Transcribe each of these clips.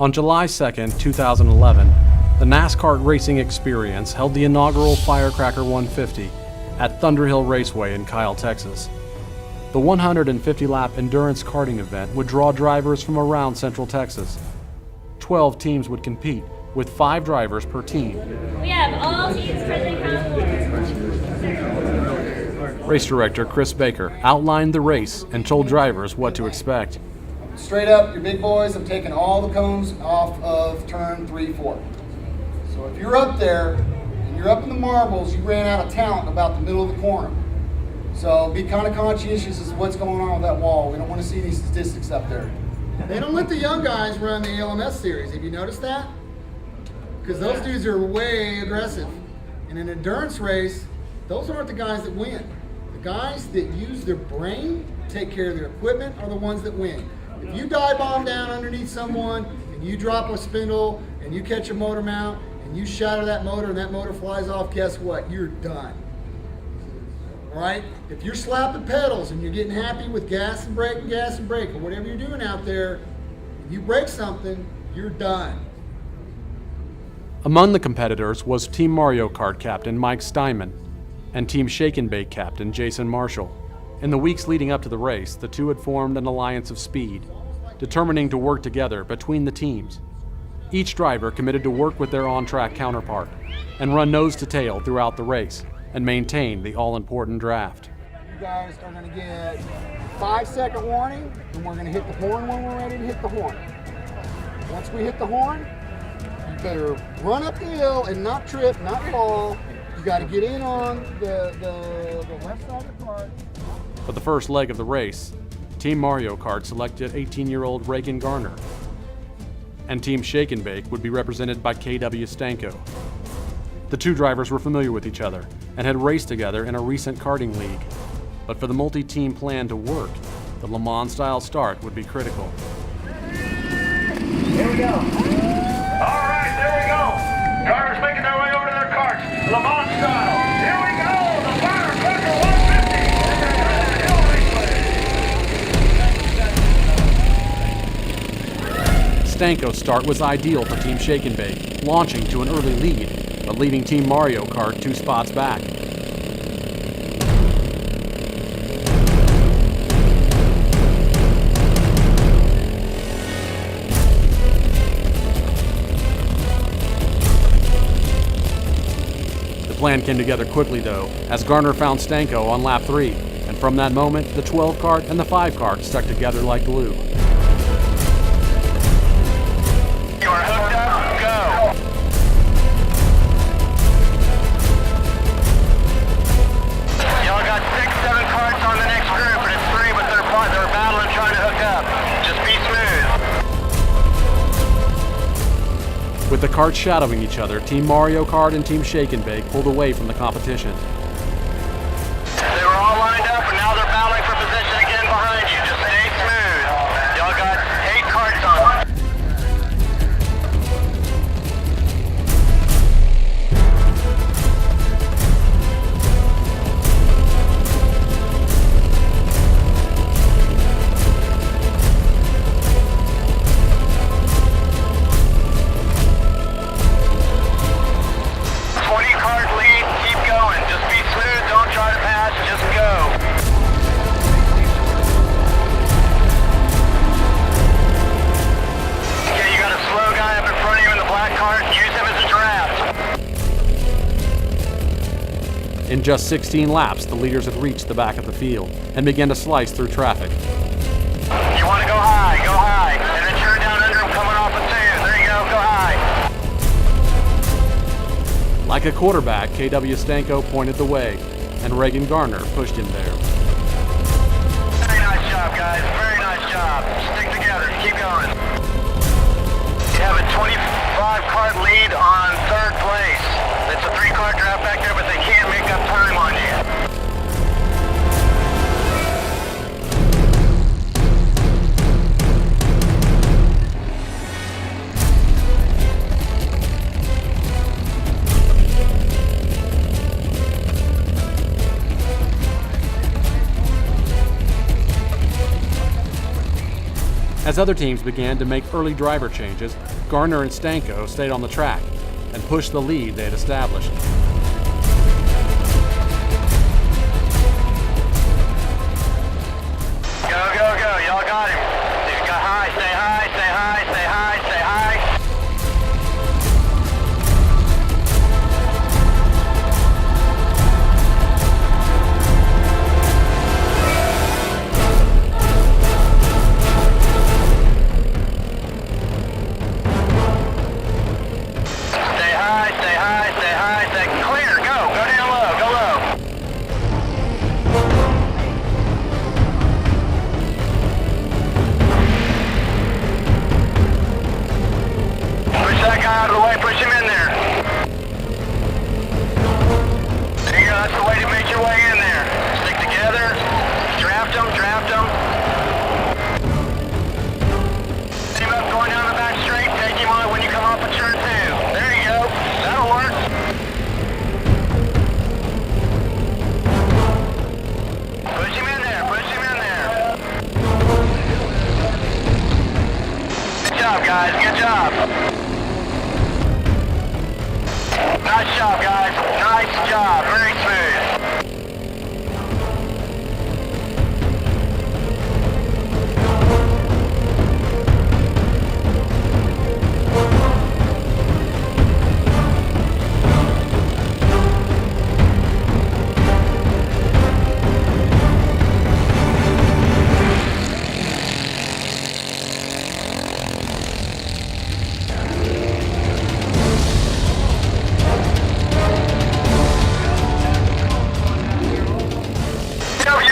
On July 2, 2011, the NASKART Racing Experience held the inaugural Firecracker 150 at Thunder Hill Raceway in Kyle, Texas. The 150-lap endurance karting event would draw drivers from around Central Texas. 12 teams would compete, with 5 drivers per team. We have all teams present. Race director Chris Baker outlined the race and told drivers what to expect. Straight up, your big boys have taken all the cones off of turn 3, 4. So if you're up there and you're up in the marbles, you ran out of talent about the middle of the corner. So be kind of conscientious as to what's going on with that wall. We don't want to see these statistics up there. They don't let the young guys run the LMS series. Have you noticed that? Because those dudes are way aggressive. In an endurance race, those aren't the guys that win. The guys that use their brain, take care of their equipment, are the ones that win. If you dive bomb down underneath someone and you drop a spindle and you catch a motor mount and you shatter that motor and that motor flies off, guess what? You're done. All right? If you're slapping pedals and you're getting happy with gas and brake, or whatever you're doing out there, and you break something, you're done. Among the competitors was Team Mario Kart captain Mike Steinman and Team Shake and Bake captain Jason Marshall. In the weeks leading up to the race, the two had formed an alliance of speed, determining to work together between the teams. Each driver committed to work with their on-track counterpart and run nose to tail throughout the race and maintain the all-important draft. You guys are going to get 5-second warning, and we're going to hit the horn when we're ready to hit the horn. Once we hit the horn, you better run up the hill and not trip, not fall. You got to get in on the left side of the cart. For the first leg of the race, Team Mario Kart selected 18-year-old Reagan Garner, and Team Shake and Bake would be represented by KW Stanko. The two drivers were familiar with each other and had raced together in a recent karting league. But for the multi-team plan to work, the Le Mans-style start would be critical. Here we go. All right, there we go. Drivers making their way over to their karts. Le Mans style. Here we go. The Firecracker 150. Stanko's start was ideal for Team Shake and Bake, launching to an early lead, but leaving Team Mario Kart 2 spots back. The plan came together quickly though, as Garner found Stanko on lap 3, and from that moment, the 12 kart and the 5 kart stuck together like glue. You are hooked up, go. Y'all got 6, 7 karts on the next group, and it's 3, but they're battling trying to hook up. Just be smooth. With the karts shadowing each other, Team Mario Kart and Team Shake and Bake pulled away from the competition. They were all lined up, and now they're battling for position again behind you. Just stay smooth. Y'all got 8 karts on. In just 16 laps, the leaders had reached the back of the field and began to slice through traffic. You want to go high, and then turn down under them coming off of 2. There you go high. Like a quarterback, KW Stanko pointed the way, and Reagan Garner pushed him there. Very nice job, guys. Very nice job. Stick together. Keep going. You have a 25 kart lead on 3rd place. It's a 3-kart draft back there, but they can't make up time on you. As other teams began to make early driver changes, Garner and Stanko stayed on the track and pushed the lead they had established. Go, go, go. Y'all got him. He's got high. Stay high, stay high, stay high, stay high. Stay high, stay high, stay high, stay clear. Go, go down low, go low. Push that guy out of the way, push him in there. There you go, that's the way to make your way in there. Stick together, draft him, draft him. Take him up, going down the back straight, take him on when you come off of turn 2. There you go, that'll work. Push him in there, push him in there. Good job, guys, good job. Nice job, guys. Nice job. Very smooth.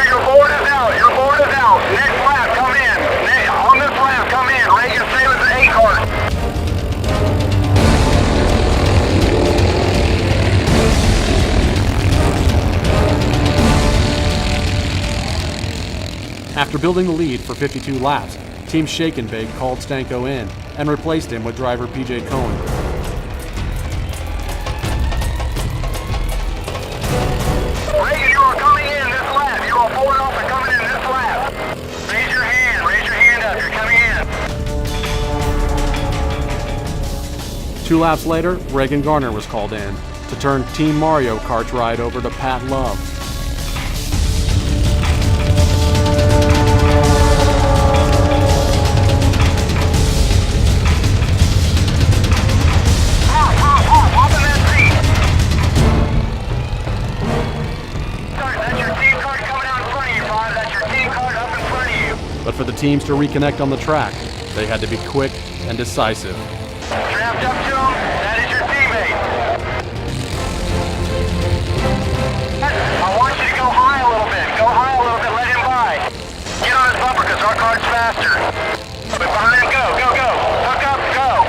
Your board is out. Your board is out. Next lap, come in. On this lap, come in. Reagan, stay with the 8 card. After building the lead for 52 laps, Team Shake and Bake called Stanko in and replaced him with driver PJ Cohen. Reagan, you are coming in this lap. You are pulling off and coming in this lap. Raise your hand up. You're coming in. 2 laps later, Reagan Garner was called in to turn Team Mario Kart's ride over to Pat Love. Hop in that seat. Sorry, that's your team card coming out in front of you, Bob. That's your team card up in front of you. But for the teams to reconnect on the track, they had to be quick and decisive. Draft up to him. That is your teammate. I want you to go high a little bit. Go high a little bit. Let him by. Get on his bumper because our car's faster. But behind him, go, go, go. Hook up, go.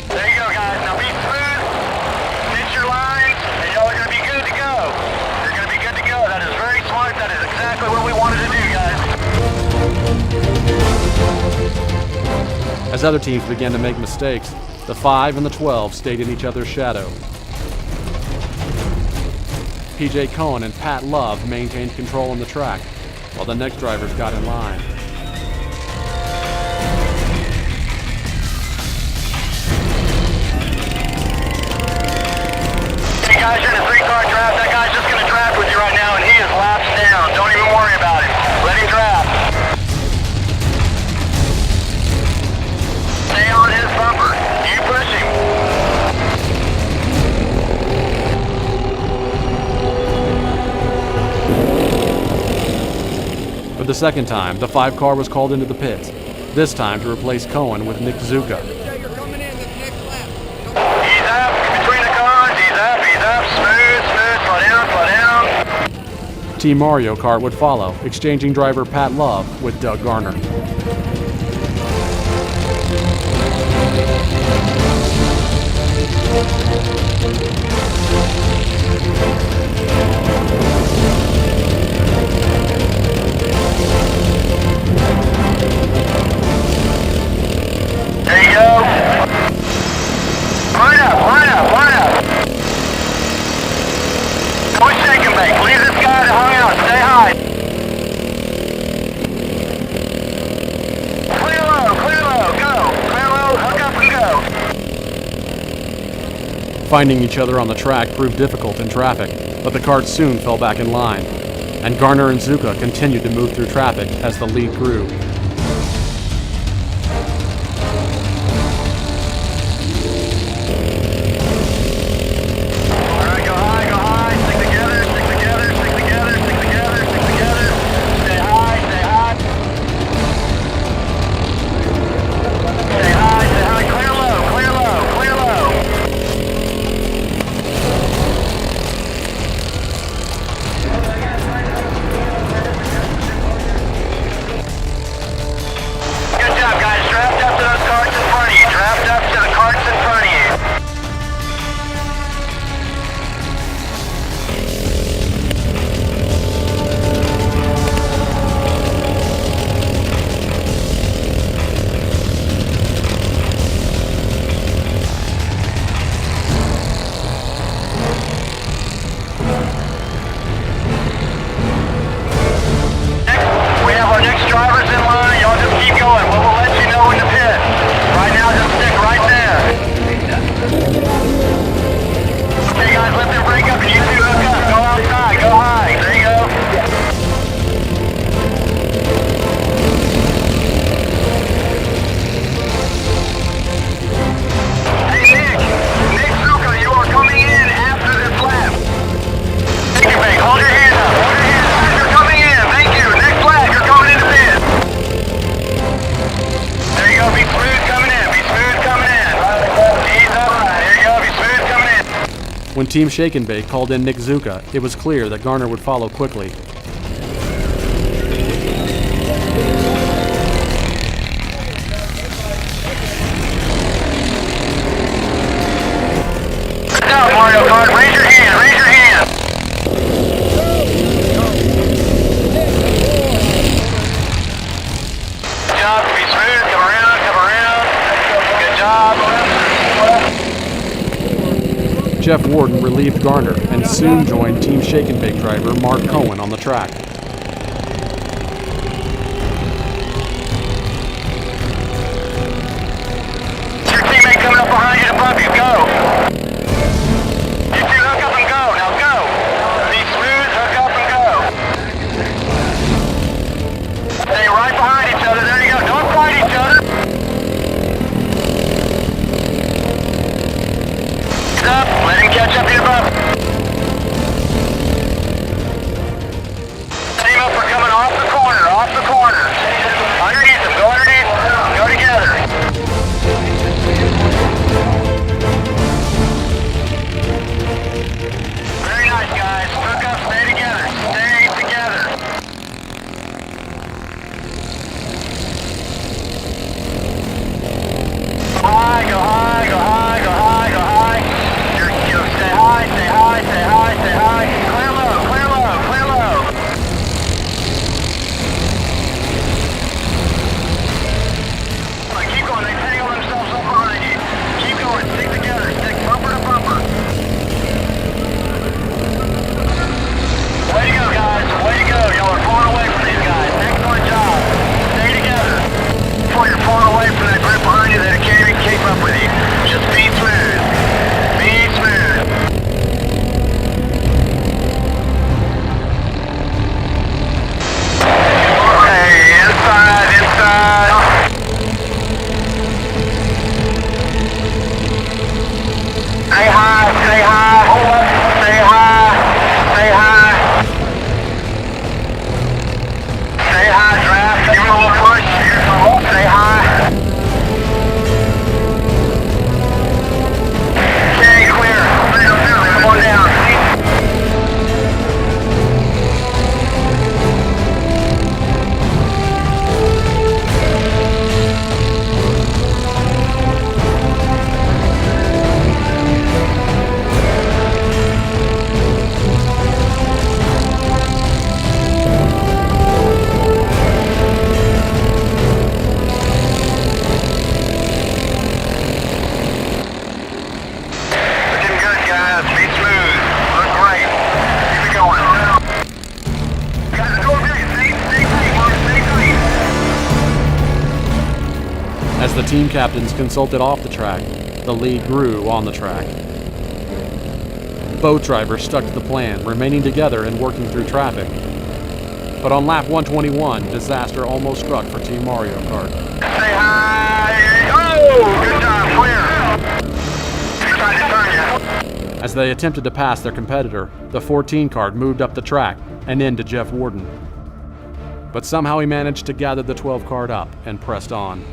There you go, guys. Now be smooth. Finish your lines, and y'all are going to be good to go. You're going to be good to go. That is very smart. That is exactly what we wanted to do, guys. As other teams began to make mistakes, the 5 and the 12 stayed in each other's shadow. PJ Cohen and Pat Love maintained control on the track, while the next drivers got in line. Hey guys, you're in a 3-car draft. That guy's just going to draft with you right now, and he is laps down. Don't even worry about it. Let him draft. Stay on his bumper. You push him. For the second time, the 5 car was called into the pits, this time to replace Cohen with Nick Zuka. You're coming in this next lap. He's up between the cars. He's up. Smooth, smooth. Slow down, slow down. Team Mario Kart would follow, exchanging driver Pat Love with Doug Garner. There you go. Line up, line up, line up. Push shake and bake. Leave this guy that hung out. Stay high. Finding each other on the track proved difficult in traffic, but the karts soon fell back in line, and Garner and Zuka continued to move through traffic as the lead grew. When Team Shake and Bake called in Nick Zuka, it was clear that Garner would follow quickly. Now, Mario Kart, raise your hand, raise your hand. Good job, be smooth, come around, good job. Jeff Warden relieved Garner and soon joined Team Shake and Bake driver Mark Cohen on the track. Your teammate coming up behind you to bump you, go. You two hook up and go, now go. Be smooth, hook up and go. Stay right behind each other, there you go, don't fight each other. Up, let him catch up to your bump. Team up for coming off the corner, off the corner. Underneath them, go underneath, go together. Very nice, guys. Hook up, stay together, stay together. High, go high, go high, go high, go high. Stay high, stay high, stay high, stay high. Clear low, clear low, clear low. Keep going, they're heading on themselves up behind you. Keep going, stick together, stick bumper to bumper. Way to go, guys, way to go. Y'all are pulling away from these guys. Excellent job. Stay together. Before you're pulling away from that group behind you that can't even keep up with you. Just be smooth. Be smooth. Okay, inside, inside. Stay high, stay high. Stay high, stay high. Stay high, draft. Give it a little push. Stay high. Okay, clear. Come on down. As the team captains consulted off the track, the lead grew on the track. Both drivers stuck to the plan, remaining together and working through traffic. But on lap 121, disaster almost struck for Team Mario Kart. Say hi! Oh! Good job, clear! He's trying to turn you. As they attempted to pass their competitor, the 14 kart moved up the track and into Jeff Warden. But somehow he managed to gather the 12 kart up and pressed on.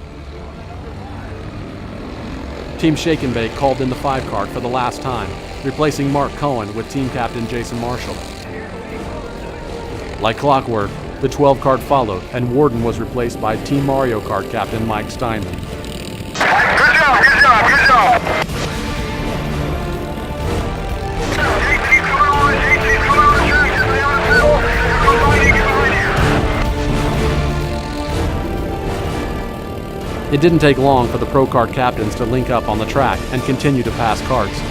Team Shake and Bake called in the 5 kart for the last time, replacing Mark Cohen with team captain Jason Marshall. Like clockwork, the 12 kart followed, and Warden was replaced by Team Mario Kart captain Mike Steinman. Good job, good job, good job! JC's coming on, JC's coming on the track, just stay on the pedal, you're going by, you get right here. It didn't take long for the Pro Kart captains to link up on the track and continue to pass karts.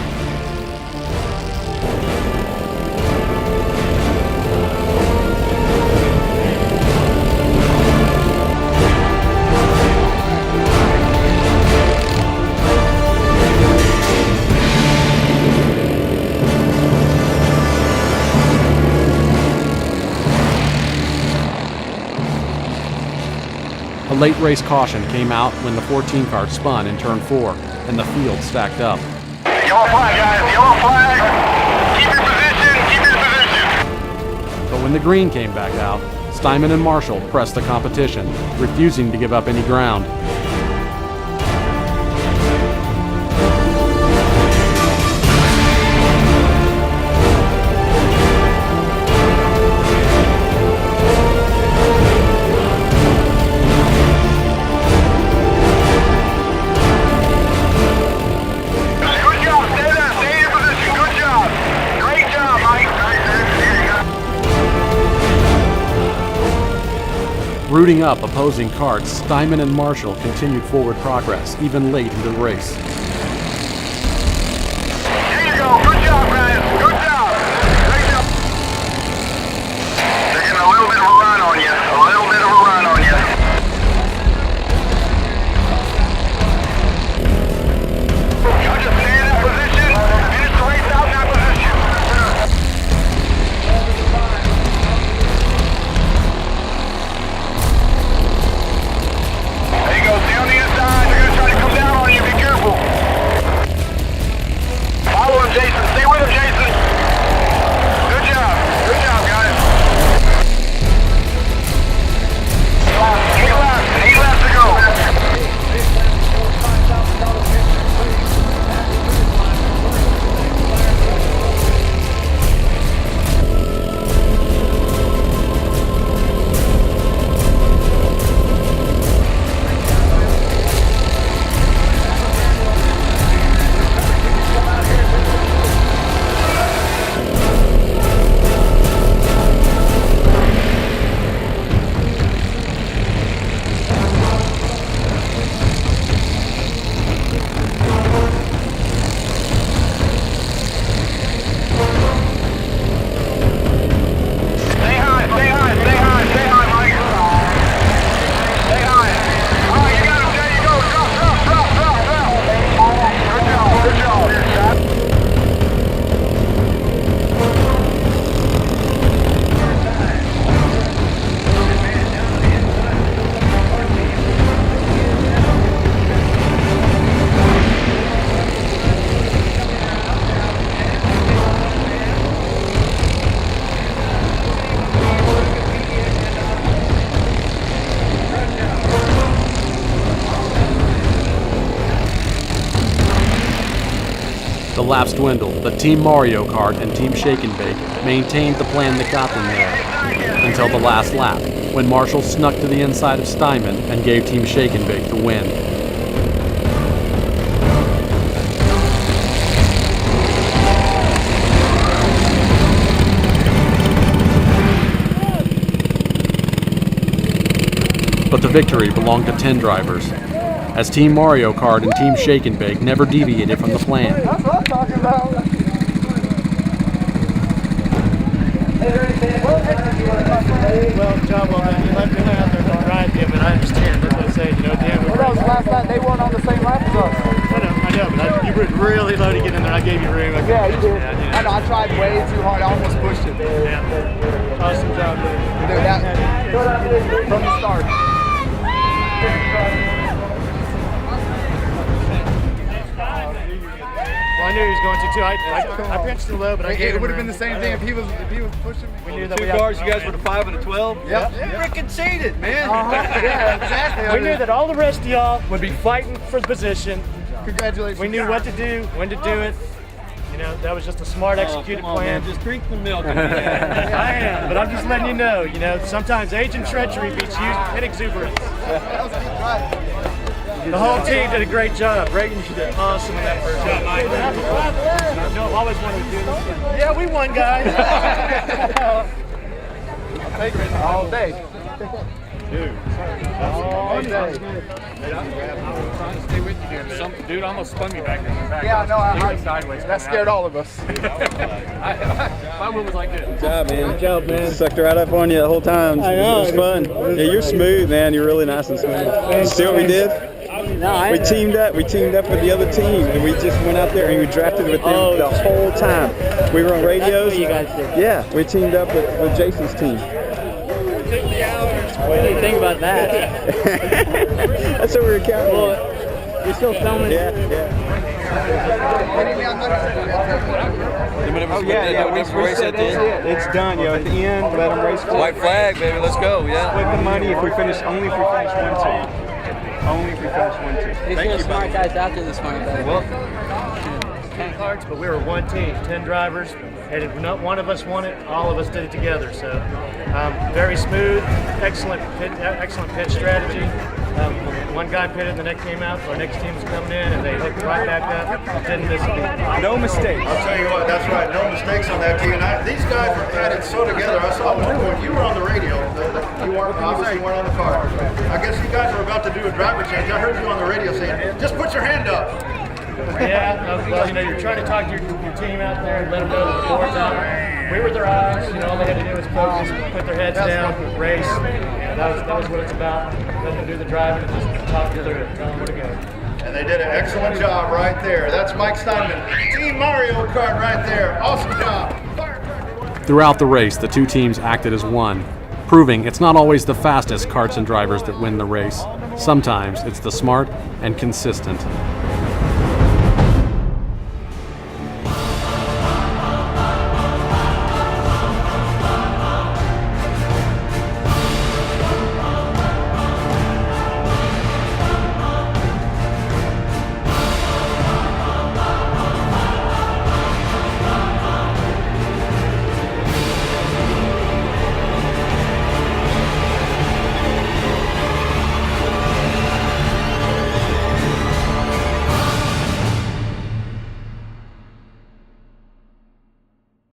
A late race caution came out when the 14 kart spun in turn 4 and the field stacked up. Yellow flag, guys, yellow flag! Keep your position, keep your position! But when the green came back out, Steinman and Marshall pressed the competition, refusing to give up any ground. Rooting up opposing karts, Steinman and Marshall continued forward progress, even late into the race. There you go, good job, guys, good job! Great job! They're getting a little bit of a run on you, a little bit of a run on you. Y'all just stay in that position, finish the race out in that position. There you go, stay on the inside. They're going to try to come down on you. Be careful. Follow him, Jason. Stay with him, Jason. Good job. Good job, guys. 8 laps to go. The laps dwindled, but Team Mario Kart and Team Shake and Bake maintained the plan that got them there, until the last lap, when Marshall snuck to the inside of Steinman and gave Team Shake and Bake the win. But the victory belonged to 10 drivers, as Team Mario Kart and Team Shake and Bake never deviated from the plan. That's what I'm talking about. Well, John, you left me out there going right there, but I understand. That's what I say, you know, damn. Well, that was last night. They weren't on the same lap as us. I know, but you were really low to get in there. I gave you room. Yeah, you did. Yeah, I know, I tried way too hard. I almost pushed it. yeah. Awesome job, dude. Dude, that, from the start. Well, I knew he was going to too. I pinched it low, but I gave It him would have been room. the same thing if he was pushing me. We knew that Two cars, you guys were the 5 and the 12? Yep. Freaking cheated, man. Yeah, exactly. We knew that all the rest of y'all would be fighting for the position. Congratulations. We knew what to do, when to do it. You know, that was just a smart executed Come on, plan. man. Just drink the milk. I am, but I'm just letting you know, sometimes age and treachery beats youth and exuberance. That was a good ride. The whole team did a great job. Reagan, you did awesome in that first job. No, I've always wanted to do this. Yeah, we won, guys. I'll take it all day. All day. Trying to stay with you here. Some dude almost spun me back there. Yeah, I know. I Sideways. that scared all of us. My wheel was like this. Good job, man. Sucked right up on you the whole time. I know. It was fun. Yeah, you're smooth, man. You're really nice and smooth. You see what we did? We teamed up. We teamed up with the other team, and we just went out there and we drafted with them the whole time. We were on radios. That's what you guys did. Yeah, we teamed up with Jason's team. What do you think about that? That's what we were counting. Well, you're still filming? Yeah. Oh yeah, we said that's it. It's done, yo. At the end, let them race. White flag, baby. Let's go. Yeah. Split the money if we finish. Only if we finish 1-2. Only if we finish 1-2. These are the smart guys after the smart guys. Well, 10 carts, but we were one team, 10 drivers, and if not one of us won it, all of us did it together. So very smooth, excellent pit strategy. One guy pitted, the next came out, our next team was coming in, and they hooked right back up. Didn't miss a beat. No mistakes. I'll tell you what, that's right, no mistakes on that team. These guys had it so together. I saw when you were on the radio, you weren't obviously weren't on the car. I guess you guys were about to do a driver change. I heard you on the radio saying, just put your hand up. Yeah, well, you're trying to talk to your team out there and let them know that the board's out. We were their eyes. All they had to do was focus, put their heads down, race. That was what it's about. Let them do the driving and just talk through it, tell them where to go. And they did an excellent job right there. That's Mike Steinman, Team Mario Kart right there. Awesome job. Firecracker. Throughout the race, the two teams acted as one, proving it's not always the fastest karts and drivers that win the race. Sometimes it's the smart and consistent.